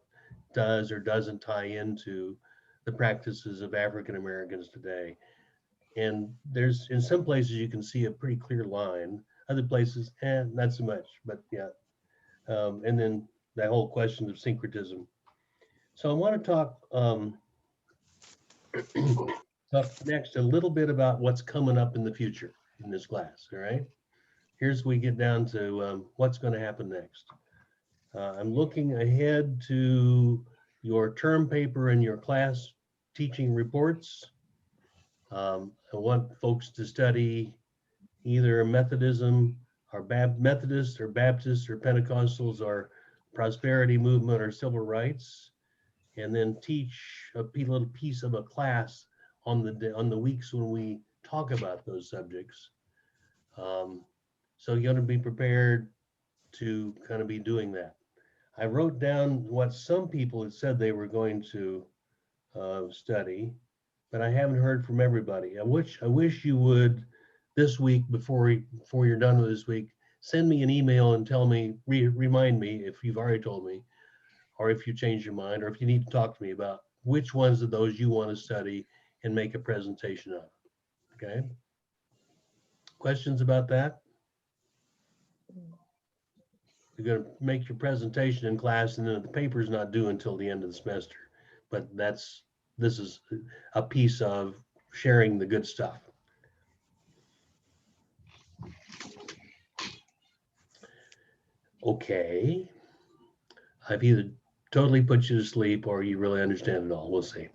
S1: does or doesn't tie into the practices of African Americans today. And there's, in some places you can see a pretty clear line, other places, not so much, but yeah. And then that whole question of syncretism. So I want to talk next a little bit about what's coming up in the future in this class, all right? Here's we get down to what's going to happen next. I'm looking ahead to your term paper and your class teaching reports. I want folks to study either Methodism or Methodist or Baptist or Pentecostals or prosperity movement or civil rights, and then teach a little piece of a class on the weeks when we talk about those subjects. So you're going to be prepared to kind of be doing that. I wrote down what some people had said they were going to study, but I haven't heard from everybody. I wish you would this week before you're done with this week, send me an email and tell me, remind me if you've already told me, or if you change your mind, or if you need to talk to me about which ones of those you want to study and make a presentation of. Okay? Questions about that? You're going to make your presentation in class, and then the paper's not due until the end of the semester. But this is a piece of sharing the good stuff. Okay. I've either totally put you to sleep or you really understand it all. We'll see.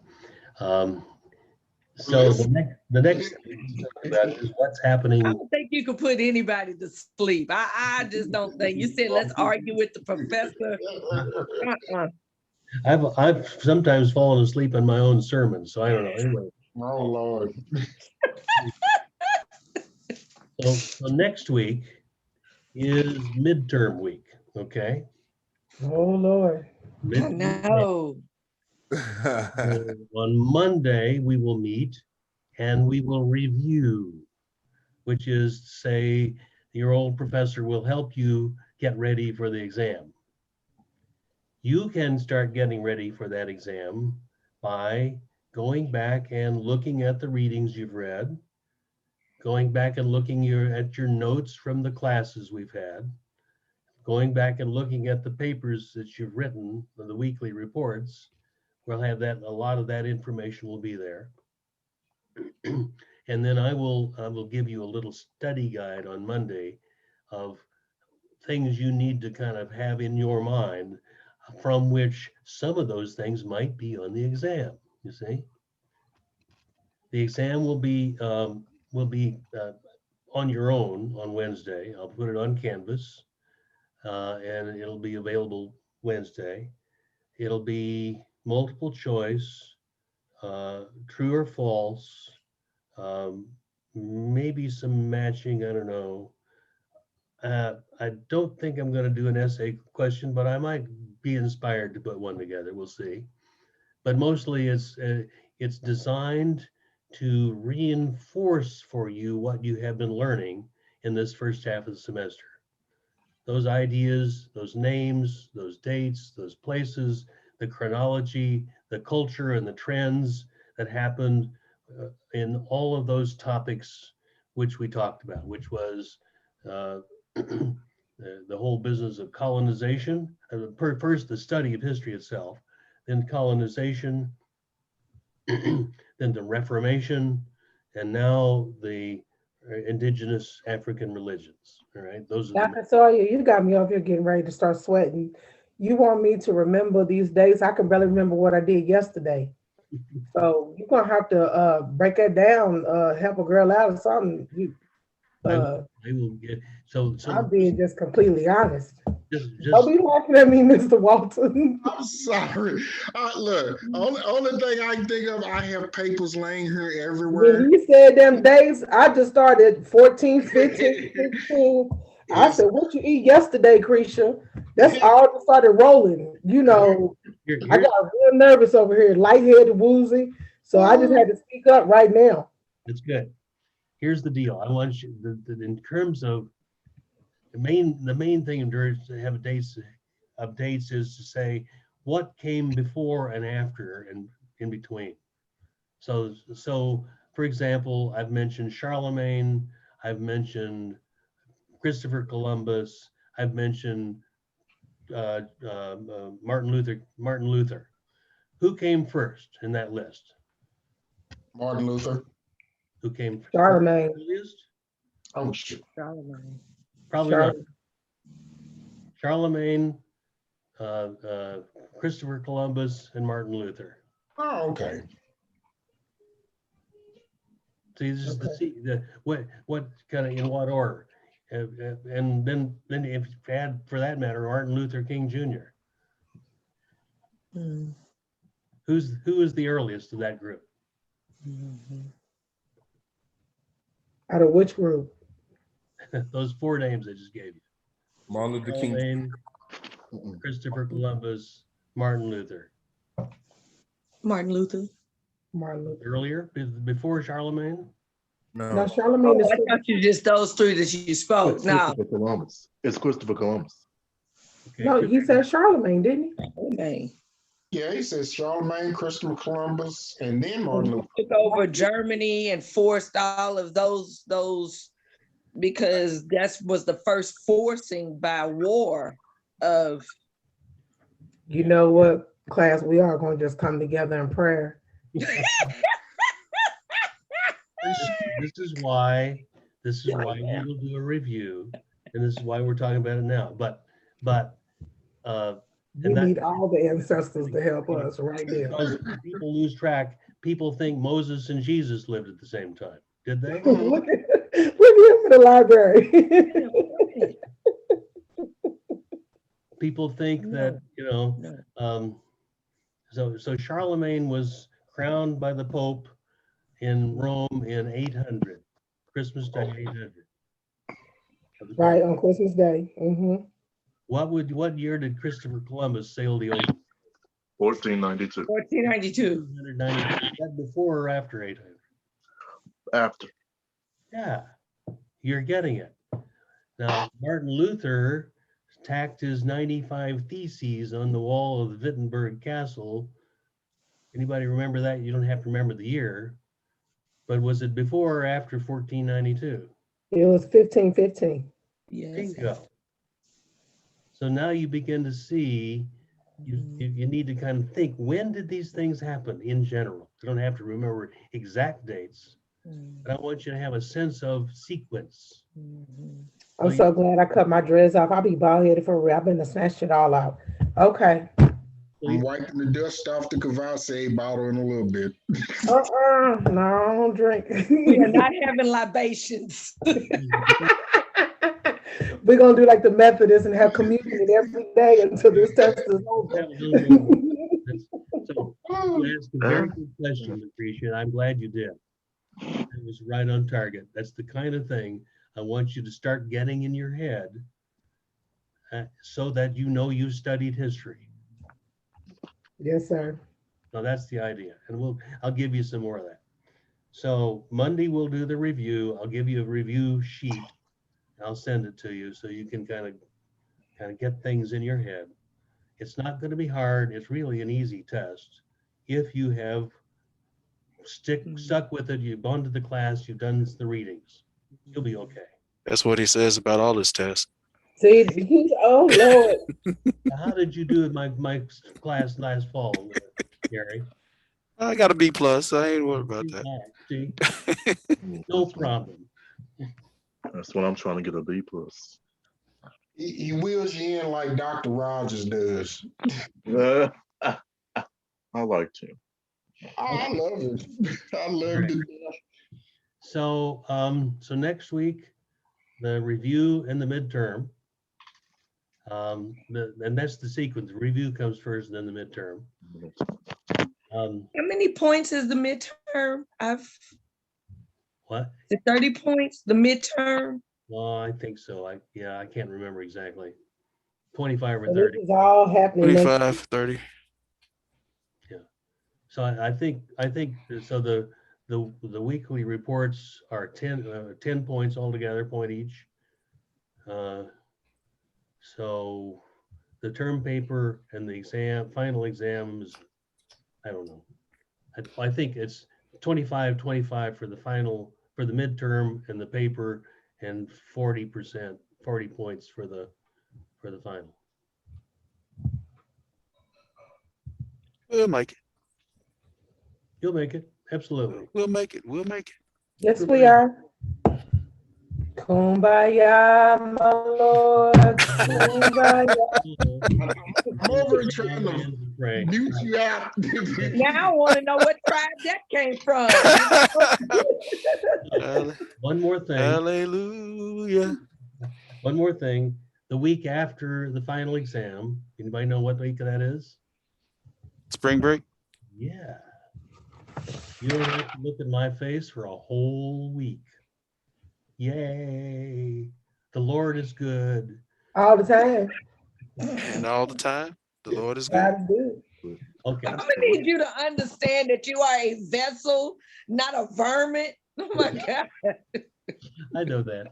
S1: So the next thing about is what's happening.
S4: I don't think you could put anybody to sleep. I just don't think. You said let's argue with the professor.
S1: I've sometimes fallen asleep in my own sermon, so I don't know. Anyway.
S5: Oh Lord.
S1: So next week is midterm week. Okay.
S6: Oh, Lord.
S4: No.
S1: On Monday, we will meet and we will review, which is to say your old professor will help you get ready for the exam. You can start getting ready for that exam by going back and looking at the readings you've read, going back and looking at your notes from the classes we've had, going back and looking at the papers that you've written, the weekly reports. We'll have that, a lot of that information will be there. And then I will give you a little study guide on Monday of things you need to kind of have in your mind, from which some of those things might be on the exam, you see. The exam will be on your own on Wednesday. I'll put it on Canvas, and it'll be available Wednesday. It'll be multiple choice, true or false, maybe some matching, I don't know. I don't think I'm going to do an essay question, but I might be inspired to put one together. We'll see. But mostly it's designed to reinforce for you what you have been learning in this first half of the semester. Those ideas, those names, those dates, those places, the chronology, the culture, and the trends that happened in all of those topics which we talked about, which was the whole business of colonization. First, the study of history itself, then colonization, then the Reformation, and now the indigenous African religions. All right, those are
S6: Dr. Sawyer, you got me up here getting ready to start sweating. You want me to remember these days? I can barely remember what I did yesterday. So you're gonna have to break that down, help a girl out or something.
S1: I will get so.
S6: I'm being just completely honest.
S1: Just
S6: Don't be laughing at me, Mr. Walton.
S5: I'm sorry. Look, only thing I can think of, I have papers laying here everywhere.
S6: When you said them days, I just started 14, 15, 16. I said, what you eat yesterday, Cretia? That's all that started rolling. You know, I got real nervous over here, lightheaded, woozy. So I just had to speak up right now.
S1: That's good. Here's the deal. I want you, in terms of the main thing in order to have dates is to say what came before and after and in between. So for example, I've mentioned Charlemagne, I've mentioned Christopher Columbus, I've mentioned Martin Luther. Who came first in that list?
S5: Martin Luther.
S1: Who came first?
S6: Charlemagne.
S5: Oh, shit.
S6: Charlemagne.
S1: Probably not. Charlemagne, Christopher Columbus, and Martin Luther.
S5: Oh, okay.
S1: See, this is the what kind of in what order, and then if you add, for that matter, Martin Luther King Jr. Who is the earliest of that group?
S6: Out of which group?
S1: Those four names I just gave you.
S7: Martin Luther King.
S1: Charlemagne, Christopher Columbus, Martin Luther.
S4: Martin Luther.
S6: Martin Luther.
S1: Earlier, before Charlemagne?
S6: No, Charlemagne is.
S4: I thought you just those three that you spoke. No.
S8: Christopher Columbus. It's Christopher Columbus.
S1: Okay.
S6: No, he said Charlemagne, didn't he?
S4: Okay.
S5: Yeah, he says Charlemagne, Christopher Columbus, and then Martin Luther.
S4: Took over Germany and forced all of those because that was the first forcing by war of.
S6: You know what, class? We are going to just come together in prayer.
S1: This is why we will do a review, and this is why we're talking about it now. But
S6: we need all the ancestors to help us right there.
S1: Because people lose track. People think Moses and Jesus lived at the same time. Did they?
S6: Look at him in the library.
S1: People think that, so Charlemagne was crowned by the Pope in Rome in 800, Christmas Day 800.
S6: Right, on Christmas Day.
S1: What year did Christopher Columbus sail the ocean?
S8: 1492.
S4: 1492.
S1: 1492. Is that before or after 800?
S8: After.
S1: Yeah, you're getting it. Now, Martin Luther tacked his 95 theses on the wall of the Wittenberg Castle. Anybody remember that? You don't have to remember the year, but was it before or after 1492?
S6: It was 1515.
S1: There you
S4: Yes.
S1: go. So now you begin to see, you need to kind of think, when did these things happen in general? You don't have to remember exact dates, but I want you to have a sense of sequence.
S6: I'm so glad I cut my dreads off. I'll be bald headed for real. I've been to smash it all out. Okay.
S5: I'm wiping the dust off the Cavassier bottle in a little bit.
S6: No, I don't drink.
S4: We are not having libations.
S6: We're gonna do like the Methodists and have communion every day until this test is over.
S1: So you asked a very good question, Lucretia. I'm glad you did. It was right on target. That's the kind of thing I want you to start getting in your head so that you know you studied history.
S6: Yes, sir.
S1: So that's the idea. And I'll give you some more of that. So Monday we'll do the review. I'll give you a review sheet. I'll send it to you so you can kind of get things in your head. It's not going to be hard. It's really an easy test. If you have stuck with it, you've gone to the class, you've done the readings, you'll be okay.
S9: That's what he says about all his tests.
S6: See, oh Lord.
S1: How did you do in my class last fall, Gary?
S9: I got a B+. I ain't worried about that.
S1: See? No problem.
S8: That's what I'm trying to get a B+.
S5: He wheels you in like Dr. Rogers does.
S8: I like to.
S5: I love it. I love it.
S1: So, so next week, the review and the midterm. And that's the sequence. The review comes first and then the midterm.
S4: How many points is the midterm?
S1: What?
S4: The 30 points, the midterm?
S1: Well, I think so. I can't remember exactly. 25 or
S6: This
S1: 30.
S6: is all happening.
S9: 25, 30.
S1: So I think so. The weekly reports are 10 points altogether, point each. So the term paper and the final exam is, I don't know. I think it's 25 for the final, for the midterm and the paper, and 40 points for the final.
S9: We'll make it.
S1: You'll make it. Absolutely.
S9: We'll make it. We'll make it.
S6: Yes, we are. Kumbaya, my Lord. Kumbaya.
S5: I'm over here trying to mute you out.
S4: Now I want to know what tribe that came from.
S1: One more thing.
S9: Hallelujah.
S1: One more thing. The week after the final exam, anybody know what week that is?
S9: Spring break.
S1: Yeah. You don't have to look at my face for a whole week. Yay. The Lord is good.
S6: All the time.
S9: And all the time, the Lord is
S6: God
S9: good.
S6: is good.
S1: Okay.
S4: I'm gonna need you to understand that you are a vessel, not a vermin. Oh my God.
S1: I know that.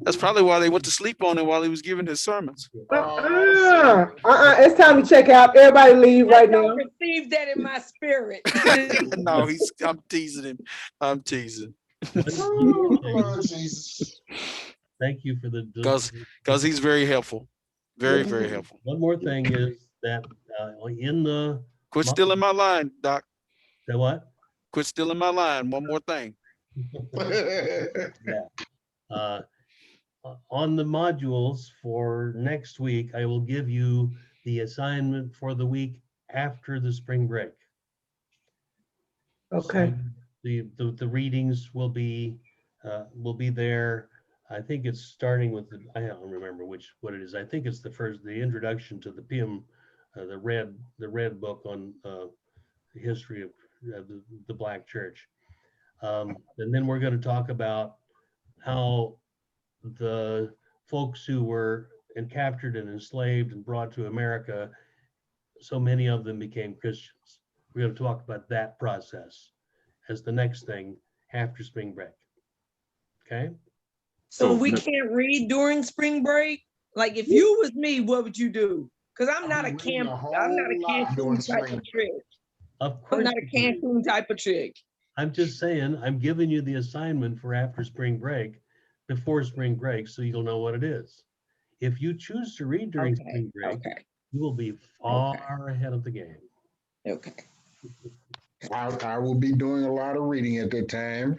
S9: That's probably why they went to sleep on him while he was giving his sermons.
S6: It's time to check out. Everybody leave right
S4: I
S6: now.
S4: don't receive that in my spirit.
S9: No, I'm teasing him. I'm teasing.
S5: Oh, Jesus.
S1: Thank you for the.
S9: Because he's very helpful. Very, very helpful.
S1: One more thing is that in the.
S9: Quit stealing my line, Doc.
S1: The what?
S9: Quit stealing my line. One more thing.
S1: Yeah. On the modules for next week, I will give you the assignment for the week after the spring break.
S6: Okay.
S1: So the readings will be there. I think it's starting with I don't remember what it is. I think it's the introduction to the PM, the red book on the history of the Black Church. And then we're going to talk about how the folks who were captured and enslaved and brought to America, so many of them became Christians. We're going to talk about that process as the next thing after spring break. Okay?
S4: So we can't read during spring break? Like if you was me, what would you do? Because I'm not a
S5: I'm reading
S4: camp,
S5: a
S4: I'm not a
S5: whole lot during
S4: Cancun type
S5: spring
S4: of trick.
S1: Of
S4: I'm
S1: course.
S4: not a
S1: you can.
S4: Cancun type of trick.
S1: I'm just saying, I'm giving you the assignment for after spring break, before spring break, so you'll know what it is. If you choose to read during
S4: Okay,
S1: spring break,
S4: okay,
S1: you will be far ahead of the game.
S4: okay.
S5: I will be doing a lot of reading at that time.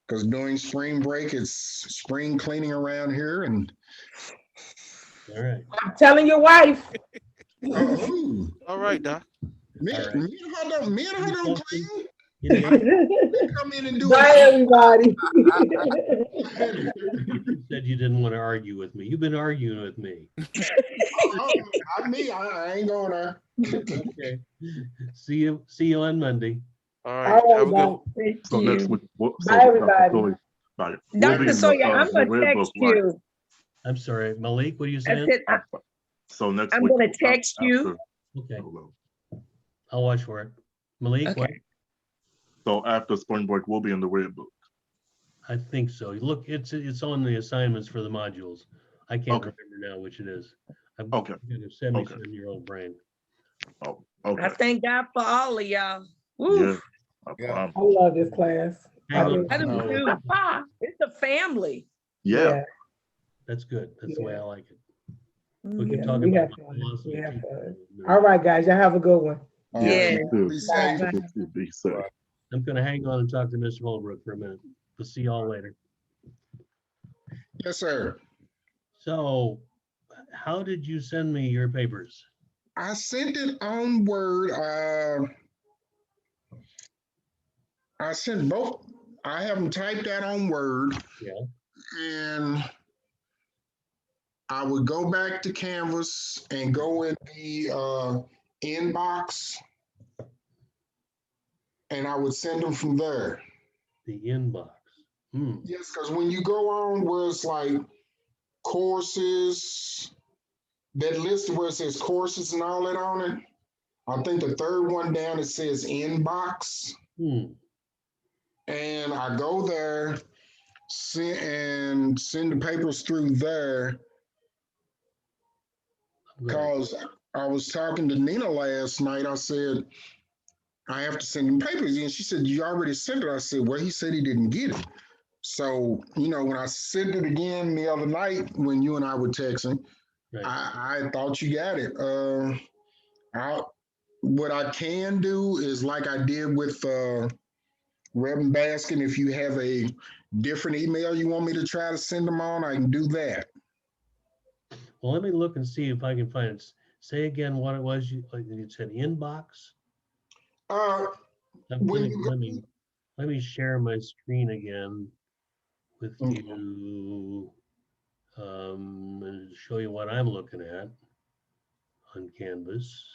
S5: Because during spring break, it's spring cleaning around here and
S1: All right.
S6: I'm telling your wife.
S5: oh,
S9: All right, Doc.
S5: me,
S1: All right.
S5: me and her don't clean.
S1: Any other-
S5: We come in and do
S6: Bye,
S5: it.
S6: everybody.
S1: You said you didn't want to argue with me. You've been arguing with me.
S5: Not me. I ain't going there.
S1: Okay. See you on Monday.
S9: All
S6: All
S9: right.
S6: right,
S9: Have a good
S6: bye.
S9: one.
S4: Thank
S8: So next
S4: you.
S8: week,
S6: Bye, everybody.
S8: we'll be
S4: Dr.
S8: in
S4: Sawyer, I'm
S8: the
S4: gonna
S8: Red
S4: text
S8: Book, right?
S4: you.
S1: I'm sorry, Malik, what are you
S4: I
S1: saying?
S4: said,
S8: So next
S4: I'm
S8: week.
S4: gonna text you.
S1: Okay,
S8: After,
S1: I'll watch for it. Malik, what?
S4: Okay.
S8: so after spring break, we'll be in the Red Book.
S1: I think so. Look, it's on the assignments for the modules. I can't
S8: Okay.
S1: remember now which it is. I've
S8: Okay.
S1: got a 77-year-old brain.
S8: Oh,
S4: I
S8: okay.
S4: thank God for all of y'all. Woo.
S8: Yeah.
S7: Yeah.
S6: I love this class.
S1: Hang
S6: I
S1: on.
S6: do.
S4: I do
S5: No.
S4: too. It's a family.
S8: Yeah.
S1: That's good. That's the way I like it. We
S4: Mhm.
S1: can
S6: Yeah,
S1: talk
S6: we
S1: about
S6: have fun.
S1: philosophy
S6: We have
S1: too.
S6: fun. All right, guys, y'all have a good one.
S5: All
S4: Yeah.
S5: right, man. Be safe.
S4: Bye.
S8: Be safe.
S1: I'm gonna hang on and talk to Mr. Holbrook for a minute. We'll see y'all later.
S5: Yes, sir.
S1: So, how did you send me your papers?
S5: I sent it on Word. I sent both. I have them typed out on Word.
S1: Yeah.
S5: And I would go back to Canvas and go in the inbox, and I would send them from there.
S1: The inbox. Hmm.
S5: Yes, because when you go on where it's like courses, that list where it says courses and all that on it, I think the third one down it says inbox.
S1: Hmm.
S5: And I go there, send the papers through there.
S1: Okay.
S5: Because I was talking to Nina last night. I said, I have to send him papers. And she said, you already sent it. I said, well, he said he didn't get it. So, when I sent it again the other night, when you and I were texting,
S1: Right.
S5: I thought you got it. What I can do is like I did with Reverend Baskin, if you have a different email you want me to try to send them on, I can do that.
S1: Well, let me look and see if I can find it. Say again what it was you said inbox.
S5: When you
S1: Let me share my screen again with
S5: Okay.
S1: you and show you what I'm looking at on Canvas.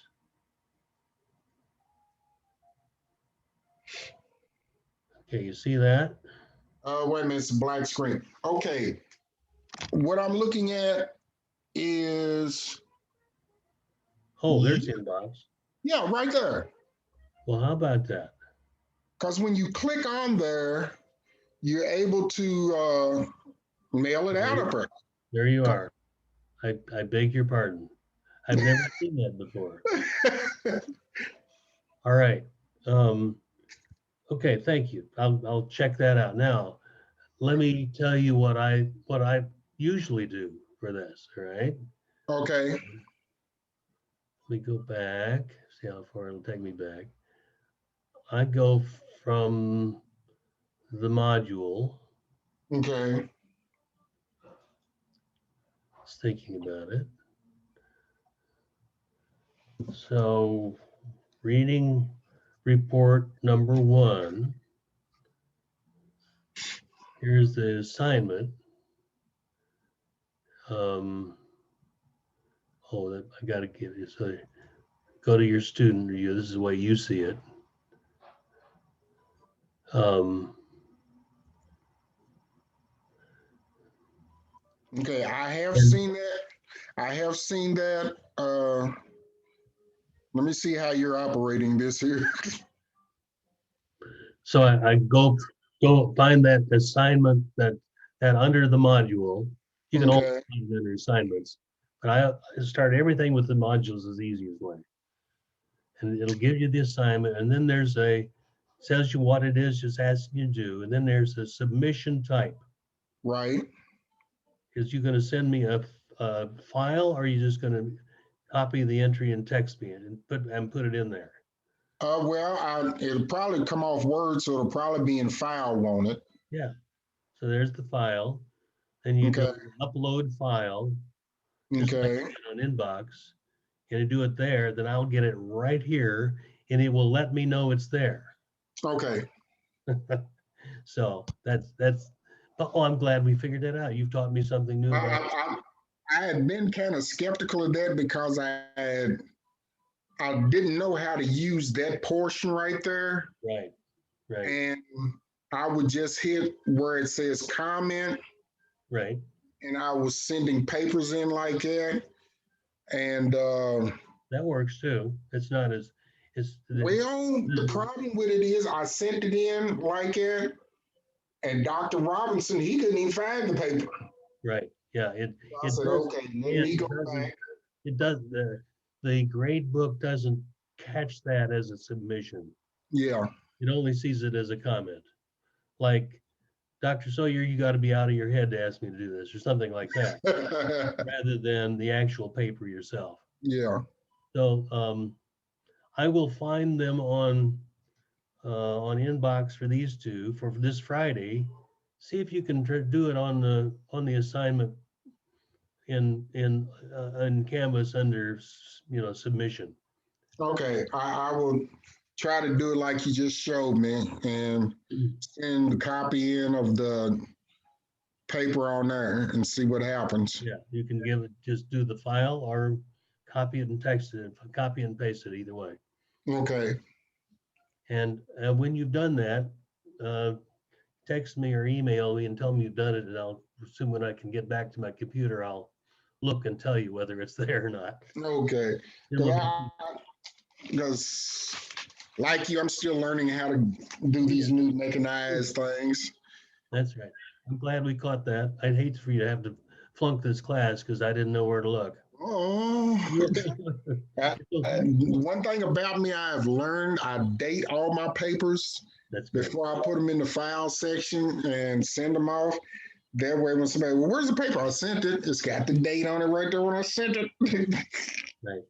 S1: Okay, you see that?
S5: Wait a minute, it's a black screen. Okay. What I'm looking at is,
S1: Oh, there's inbox.
S5: yeah, right there.
S1: Well, how about that?
S5: Because when you click on there, you're able to mail it out of her.
S1: There you are. I beg your pardon. I've never seen that before. All right. Okay, thank you. I'll check that out. Now, let me tell you what I usually do for this, all right?
S5: Okay.
S1: Let me go back, see how far it'll take me back. I go from the module.
S5: Okay.
S1: Just thinking about it. So, reading report number 1. Here's the assignment. I got to get it. So, go to your student review. This is the way you see it.
S5: Okay, I have seen that. I have seen that. Let me see how you're operating this here.
S1: So I go find that assignment, that and under the module, you can also
S5: Okay.
S1: find it under assignments. But I start everything with the modules as easy as way. And it'll give you the assignment, and then there's tells you what it is, just asking you to do, and then there's a submission type.
S5: Right.
S1: Is you gonna send me a file, or are you just gonna copy the entry and text me it and put it in there?
S5: Well, it'll probably come off Word, so it'll probably be in file, won't it?
S1: Yeah. So there's the file. Then you do
S5: Okay.
S1: upload file, just like
S5: Okay.
S1: you did on Inbox. And you do it there, then I'll get it right here, and it will let me know it's there.
S5: Okay.
S1: So that's. Oh, I'm glad we figured that out. You've taught me something new about.
S5: I had been kind of skeptical of that because I didn't know how to use that portion right there.
S1: Right. Right.
S5: And I would just hit where it says comment,
S1: Right.
S5: and I was sending papers in like that. And
S1: That works too. It's not as
S5: well, the problem with it is I sent it in like that, and Dr. Robinson, he couldn't even find the paper.
S1: right. Yeah.
S5: I said, okay, let me go back.
S1: It does the grade book doesn't catch that as a submission.
S5: Yeah.
S1: It only sees it as a comment. Like, Dr. Sawyer, you got to be out of your head to ask me to do this, or something like that, rather than the actual paper yourself.
S5: Yeah.
S1: So I will find them on Inbox for these two for this Friday. See if you can do it on the assignment in Canvas under submission.
S5: Okay, I will try to do it like you just showed me and send the copy in of the paper on there and see what happens.
S1: Yeah, you can just do the file or copy it and text it, copy and paste it either way.
S5: Okay.
S1: And when you've done that, text me or email me and tell me you've done it, and I'll assume when I can get back to my computer, I'll look and tell you whether it's there or not.
S5: Okay. Because like you, I'm still learning how to do these new mechanized things.
S1: That's right. I'm glad we caught that. I'd hate for you to have to flunk this class because I didn't know where to look.
S5: Oh, one thing about me, I've learned I date all my papers before I put them in the file section and send them off. That way, when somebody, well, where's the paper? I sent it. It's got the date on it right there when I sent it.
S1: Right.